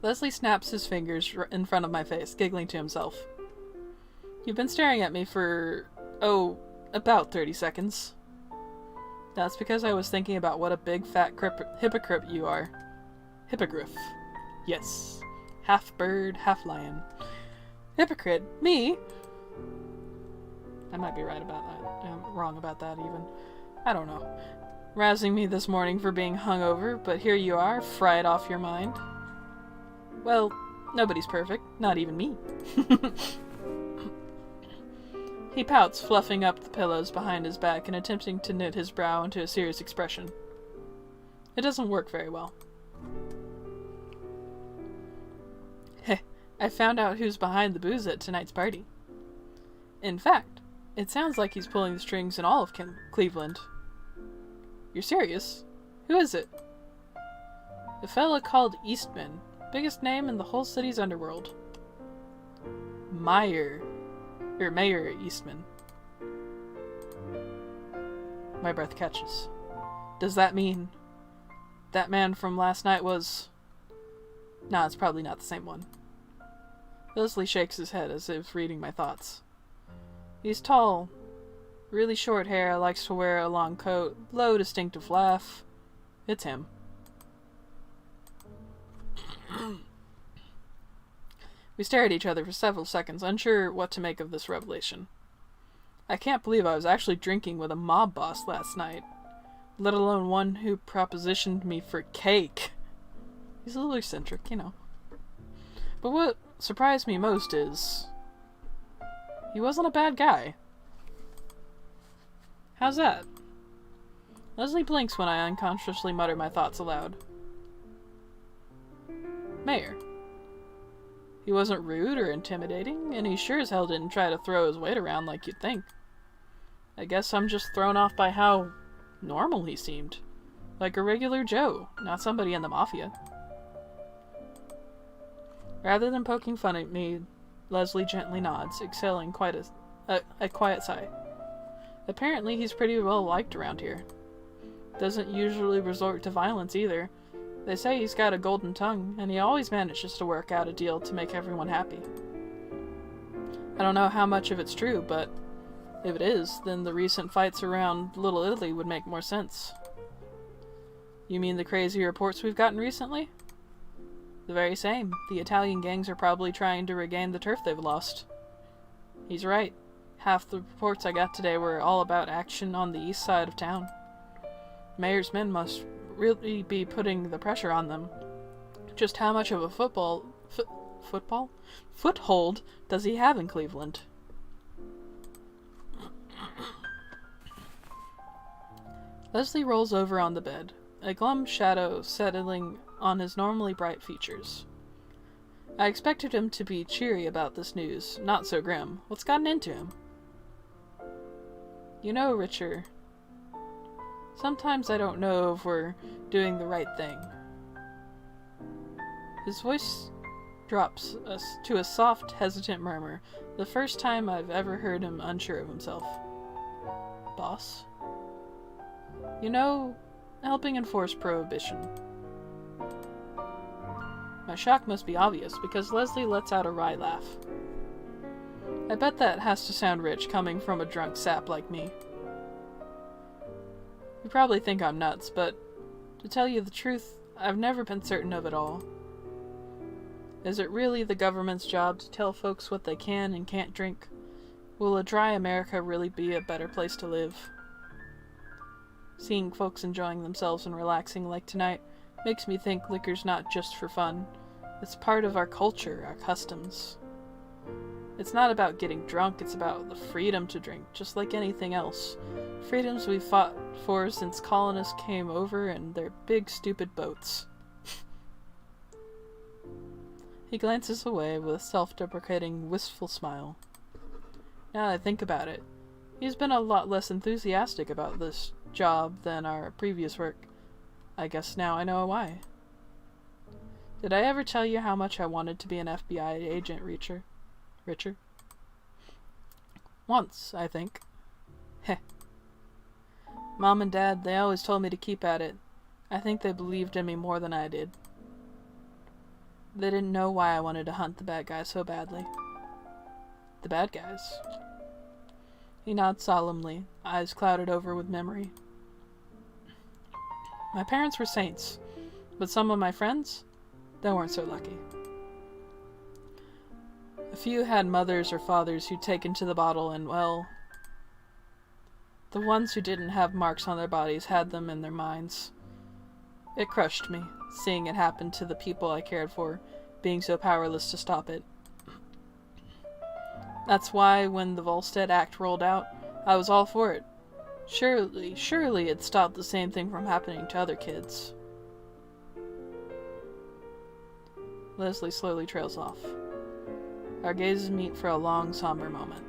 Leslie snaps his fingers in front of my face, giggling to himself. You've been staring at me for, about 30 seconds. That's because I was thinking about what a big fat hypocrite you are. Hippogriff. Yes. Half bird, half lion. Hypocrite? Me? I might be right about that. I'm wrong about that even. I don't know. Rousing me this morning for being hungover, but here you are, fried off your mind. Well, nobody's perfect, not even me. He pouts, fluffing up the pillows behind his back and attempting to knit his brow into a serious expression. It doesn't work very well. Heh, I found out who's behind the booze at tonight's party. In fact, it sounds like he's pulling the strings in all of Cleveland. You're serious? Who is it? A fella called Eastman. Biggest name in the whole city's underworld. Mayor Eastman. My breath catches. Does that mean that man from last night was... Nah, it's probably not the same one. Leslie shakes his head as if reading my thoughts. He's tall, really short hair, likes to wear a long coat, low distinctive laugh. It's him. We stare at each other for several seconds, unsure what to make of this revelation. I can't believe I was actually drinking with a mob boss last night, let alone one who propositioned me for cake. He's a little eccentric, you know. But what surprised me most is... he wasn't a bad guy. How's that? Leslie blinks when I unconsciously mutter my thoughts aloud. Mayor. He wasn't rude or intimidating, and he sure as hell didn't try to throw his weight around like you'd think. I guess I'm just thrown off by how normal he seemed. Like a regular Joe, not somebody in the mafia. Rather than poking fun at me, Leslie gently nods, exhaling quite a quiet sigh. Apparently he's pretty well liked around here. Doesn't usually resort to violence either. They say he's got a golden tongue, and he always manages to work out a deal to make everyone happy. I don't know how much of it's true, but if it is, then the recent fights around Little Italy would make more sense. You mean the crazy reports we've gotten recently? The very same. The Italian gangs are probably trying to regain the turf they've lost. He's right. Half the reports I got today were all about action on the east side of town. Mayor's men must really be putting the pressure on them. Just how much of a foothold does he have in Cleveland? Leslie rolls over on the bed, a glum shadow settling on his normally bright features. I expected him to be cheery about this news, not so grim. What's gotten into him? You know, Richard, sometimes I don't know if we're doing the right thing. His voice drops to a soft, hesitant murmur, the first time I've ever heard him unsure of himself. Boss? You know, helping enforce prohibition. My shock must be obvious, because Leslie lets out a wry laugh. I bet that has to sound rich coming from a drunk sap like me. You probably think I'm nuts, but to tell you the truth, I've never been certain of it all. Is it really the government's job to tell folks what they can and can't drink? Will a dry America really be a better place to live? Seeing folks enjoying themselves and relaxing like tonight makes me think liquor's not just for fun. It's part of our culture, our customs. It's not about getting drunk, it's about the freedom to drink, just like anything else. Freedoms we've fought for since colonists came over in their big stupid boats. He glances away with a self-deprecating, wistful smile. Now that I think about it, he's been a lot less enthusiastic about this job than our previous work. I guess now I know why. Did I ever tell you how much I wanted to be an FBI agent, Richard? Once, I think. Heh. Mom and Dad, they always told me to keep at it. I think they believed in me more than I did. They didn't know why I wanted to hunt the bad guys so badly. The bad guys? He nods solemnly, eyes clouded over with memory. My parents were saints, but some of my friends, they weren't so lucky. A few had mothers or fathers who'd taken to the bottle and, well, the ones who didn't have marks on their bodies had them in their minds. It crushed me, seeing it happen to the people I cared for, being so powerless to stop it. That's why when the Volstead Act rolled out, I was all for it. Surely it stopped the same thing from happening to other kids. Leslie slowly trails off. Our gazes meet for a long, somber moment.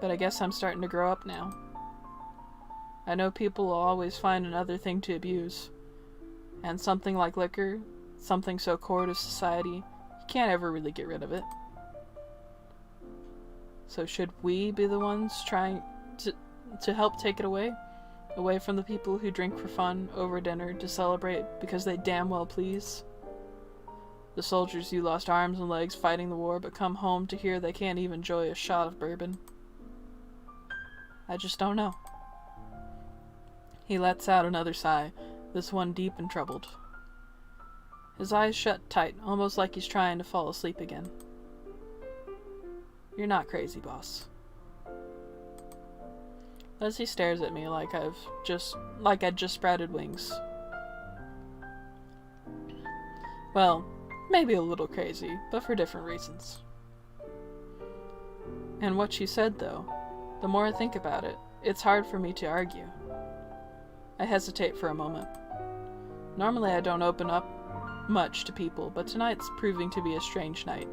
But I guess I'm starting to grow up now. I know people will always find another thing to abuse. And something like liquor, something so core to society, you can't ever really get rid of it. So should we be the ones trying to help take it away? Away from the people who drink for fun, over dinner, to celebrate because they damn well please? The soldiers who lost arms and legs fighting the war but come home to hear they can't even enjoy a shot of bourbon. I just don't know. He lets out another sigh, this one deep and troubled. His eyes shut tight, almost like he's trying to fall asleep again. You're not crazy, boss. Leslie stares at me like I'd just sprouted wings. Well, maybe a little crazy, but for different reasons. And what she said, though, the more I think about it, it's hard for me to argue. I hesitate for a moment. Normally I don't open up much to people, but tonight's proving to be a strange night.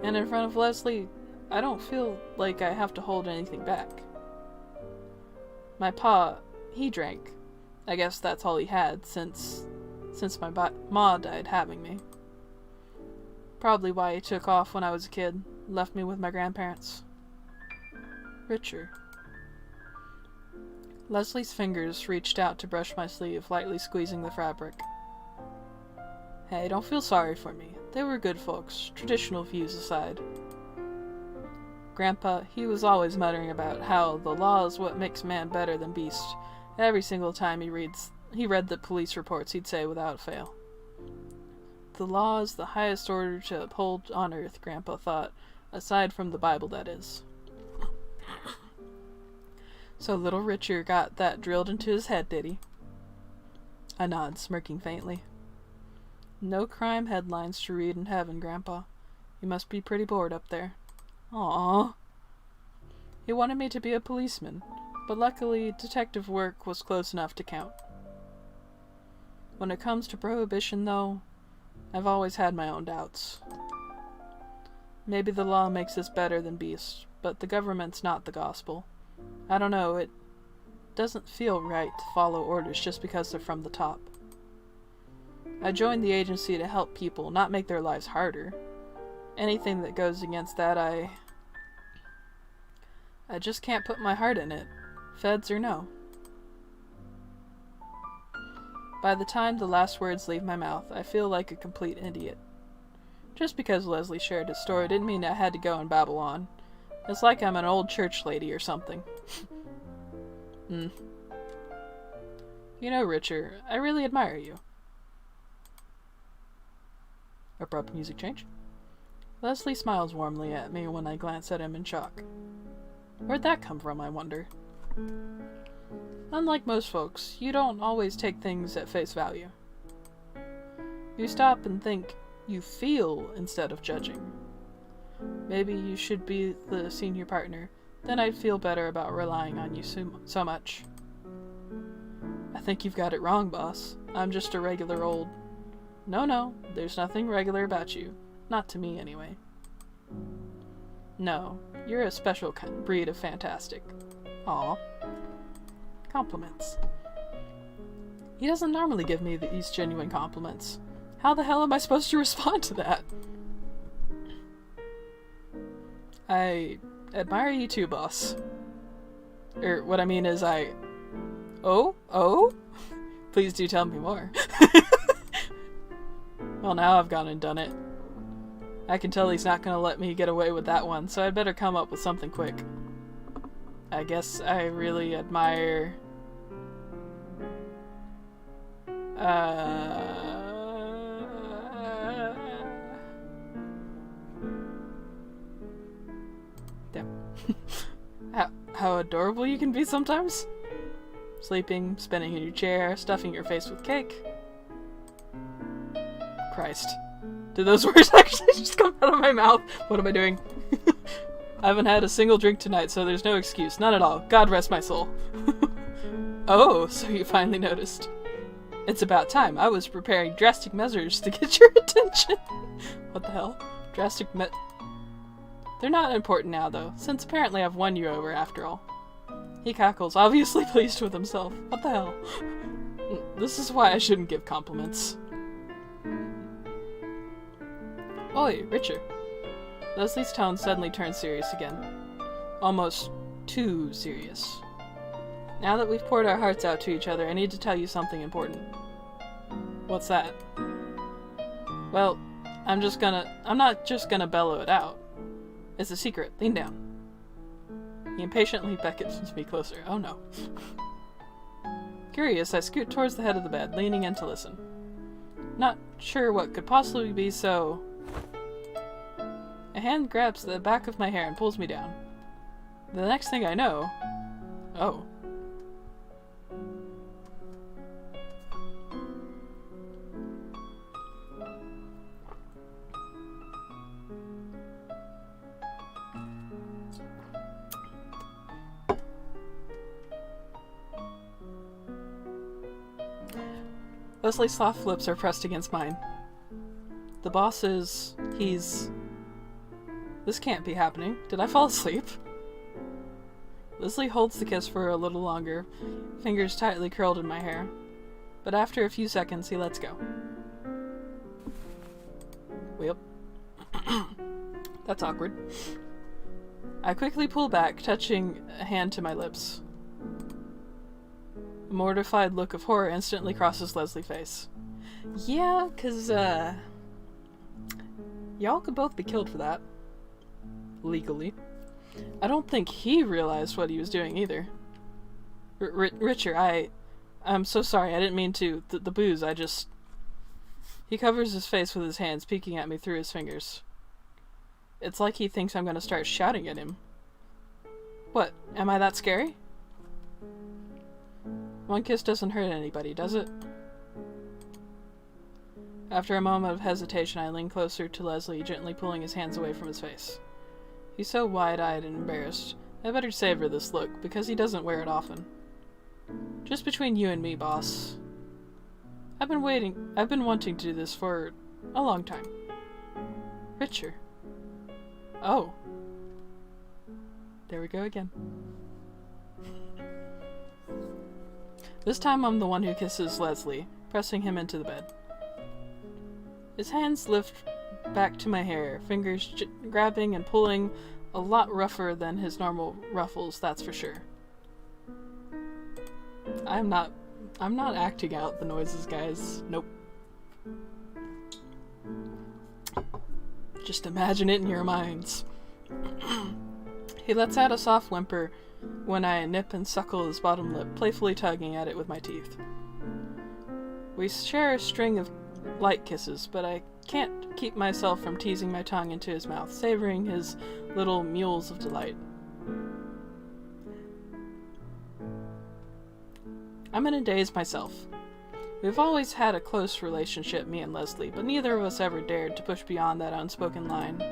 And in front of Leslie, I don't feel like I have to hold anything back. My pa, he drank. I guess that's all he had since my ma died having me. Probably why he took off when I was a kid, left me with my grandparents. Richard. Leslie's fingers reached out to brush my sleeve, lightly squeezing the fabric. Hey, don't feel sorry for me. They were good folks, traditional views aside. Grandpa, he was always muttering about how the law is what makes man better than beast. Every single time he read the police reports, he'd say without fail. The law is the highest order to uphold on earth, Grandpa thought, aside from the Bible, that is. So little Richard got that drilled into his head, did he? I nod, smirking faintly. No crime headlines to read in heaven, Grandpa. You must be pretty bored up there. Aww. He wanted me to be a policeman, but luckily detective work was close enough to count. When it comes to prohibition, though, I've always had my own doubts. Maybe the law makes us better than beasts, but the government's not the gospel. I don't know, it doesn't feel right to follow orders just because they're from the top. I joined the agency to help people, not make their lives harder. Anything that goes against that, I just can't put my heart in it, feds or no. By the time the last words leave my mouth, I feel like a complete idiot. Just because Leslie shared his story didn't mean I had to go and babble on. It's like I'm an old church lady or something. You know, Richard, I really admire you. Abrupt music change. Leslie smiles warmly at me when I glance at him in shock. Where'd that come from, I wonder? Unlike most folks, you don't always take things at face value. You stop and think, You feel instead of judging. Maybe you should be the senior partner. Then I'd feel better about relying on you so much. I think you've got it wrong, boss. I'm just a regular old... No, there's nothing regular about you. Not to me, anyway. No, you're a special breed of fantastic. Aw. Compliments. He doesn't normally give me these genuine compliments. How the hell am I supposed to respond to that? I admire you too, boss. What I mean is Oh? Please do tell me more. Well, now I've gone and done it. I can tell he's not gonna let me get away with that one, so I'd better come up with something quick. I guess I really admire... Damn. How adorable you can be sometimes? Sleeping, spinning in your chair, stuffing your face with cake. Christ. Did those words actually just come out of my mouth? What am I doing? I haven't had a single drink tonight, so there's no excuse. None at all. God rest my soul. Oh, so you finally noticed. It's about time. I was preparing drastic measures to get your attention. What the hell? They're not important now, though, since apparently I've won you over after all. He cackles, obviously pleased with himself. What the hell? This is why I shouldn't give compliments. Oi, Richard. Leslie's tone suddenly turned serious again. Almost too serious. Now that we've poured our hearts out to each other, I need to tell you something important. What's that? Well, I'm not just gonna bellow it out. It's a secret. Lean down. He impatiently beckons me closer. Oh no. Curious, I scoot towards the head of the bed, leaning in to listen. Not sure what could possibly be so... A hand grabs the back of my hair and pulls me down. The next thing I know... Oh. Leslie's soft lips are pressed against mine. The boss is... This can't be happening. Did I fall asleep? Leslie holds the kiss for a little longer, fingers tightly curled in my hair. But after a few seconds, he lets go. Well, that's awkward. I quickly pull back, touching a hand to my lips. A mortified look of horror instantly crosses Leslie's face. Yeah, 'cause, y'all could both be killed for that. Legally. I don't think he realized what he was doing either. Richard, I'm so sorry, I didn't mean to. The booze, He covers his face with his hands, peeking at me through his fingers. It's like he thinks I'm gonna start shouting at him. What, am I that scary? One kiss doesn't hurt anybody, does it? After a moment of hesitation, I lean closer to Leslie, gently pulling his hands away from his face. He's so wide-eyed and embarrassed. I better savor this look, because he doesn't wear it often. Just between you and me, boss. I've been wanting to do this for a long time. Richard. Oh. There we go again. This time I'm the one who kisses Leslie, pressing him into the bed. His hands lift back to my hair, fingers grabbing and pulling, a lot rougher than his normal ruffles, that's for sure. I'm not acting out the noises, guys. Nope. Just imagine it in your minds. He lets out a soft whimper when I nip and suckle his bottom lip, playfully tugging at it with my teeth. We share a string of light kisses, but I can't keep myself from teasing my tongue into his mouth, savoring his little mules of delight. I'm in a daze myself. We've always had a close relationship, me and Leslie, but neither of us ever dared to push beyond that unspoken line.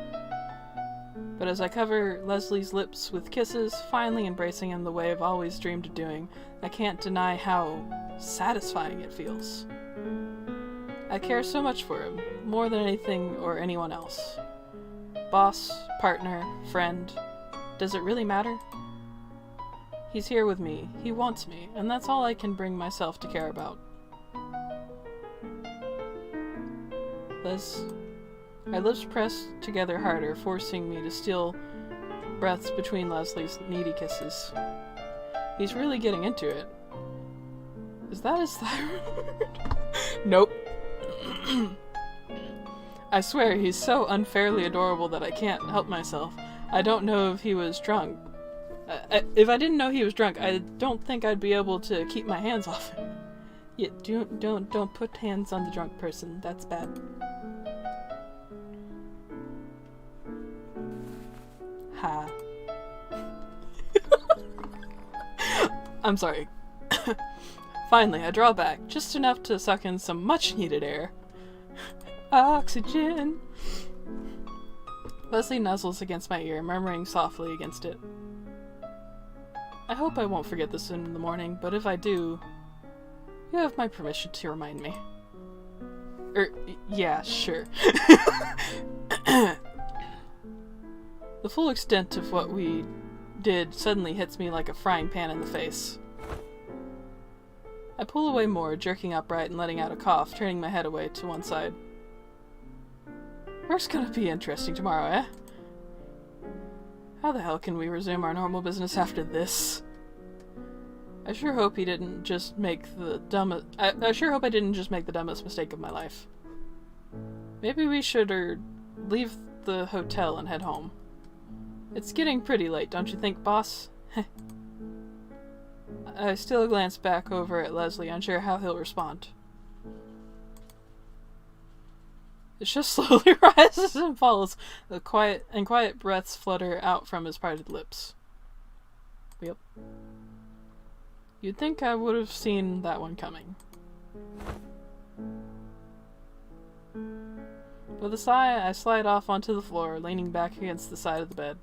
But as I cover Leslie's lips with kisses, finally embracing him the way I've always dreamed of doing, I can't deny how satisfying it feels. I care so much for him, more than anything or anyone else. Boss, partner, friend, does it really matter? He's here with me, he wants me, and that's all I can bring myself to care about. My lips pressed together harder, forcing me to steal breaths between Leslie's needy kisses. He's really getting into it. Is that his thyroid? Nope. I swear, he's so unfairly adorable that I can't help myself. I don't know if he was drunk. If I didn't know he was drunk, I don't think I'd be able to keep my hands off him. Yeah, don't put hands on the drunk person. That's bad. Ha. I'm sorry. Finally, I draw back, just enough to suck in some much-needed air. Oxygen! Leslie nuzzles against my ear, murmuring softly against it. I hope I won't forget this in the morning, but if I do, you have my permission to remind me. Yeah, sure. The full extent of what we did suddenly hits me like a frying pan in the face. I pull away more, jerking upright and letting out a cough, turning my head away to one side. Work's gonna be interesting tomorrow, eh? How the hell can we resume our normal business after this? I sure hope he didn't just make the dumbest... I sure hope I didn't just make the dumbest mistake of my life. Maybe we should, leave the hotel and head home. It's getting pretty late, don't you think, boss? I still glance back over at Leslie, unsure how he'll respond. It just slowly rises and falls. Quiet breaths flutter out from his parted lips. Yep. You'd think I would have seen that one coming. With a sigh, I slide off onto the floor, leaning back against the side of the bed.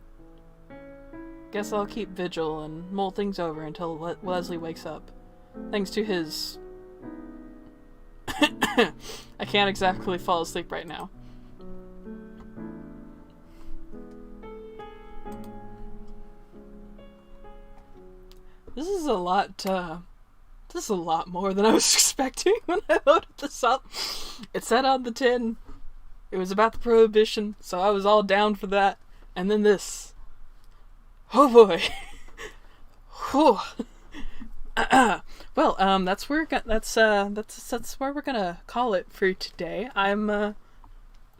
Guess I'll keep vigil and mull things over until Leslie wakes up. Thanks to his... I can't exactly fall asleep right now. This is a lot more than I was expecting when I loaded this up. It said on the tin it was about the Prohibition, so I was all down for that. And then this. Oh boy. Whew. Well, that's where we're gonna call it for today. That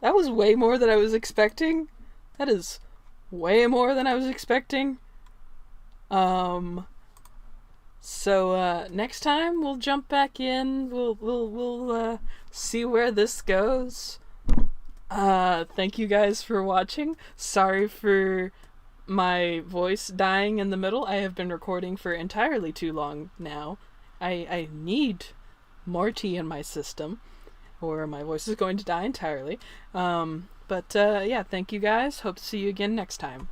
was way more than I was expecting. That is way more than I was expecting. So next time we'll jump back in. We'll see where this goes. Thank you guys for watching. Sorry for my voice dying in the middle. I have been recording for entirely too long now. I need more tea in my system, or my voice is going to die entirely. Yeah, thank you guys. Hope to see you again next time.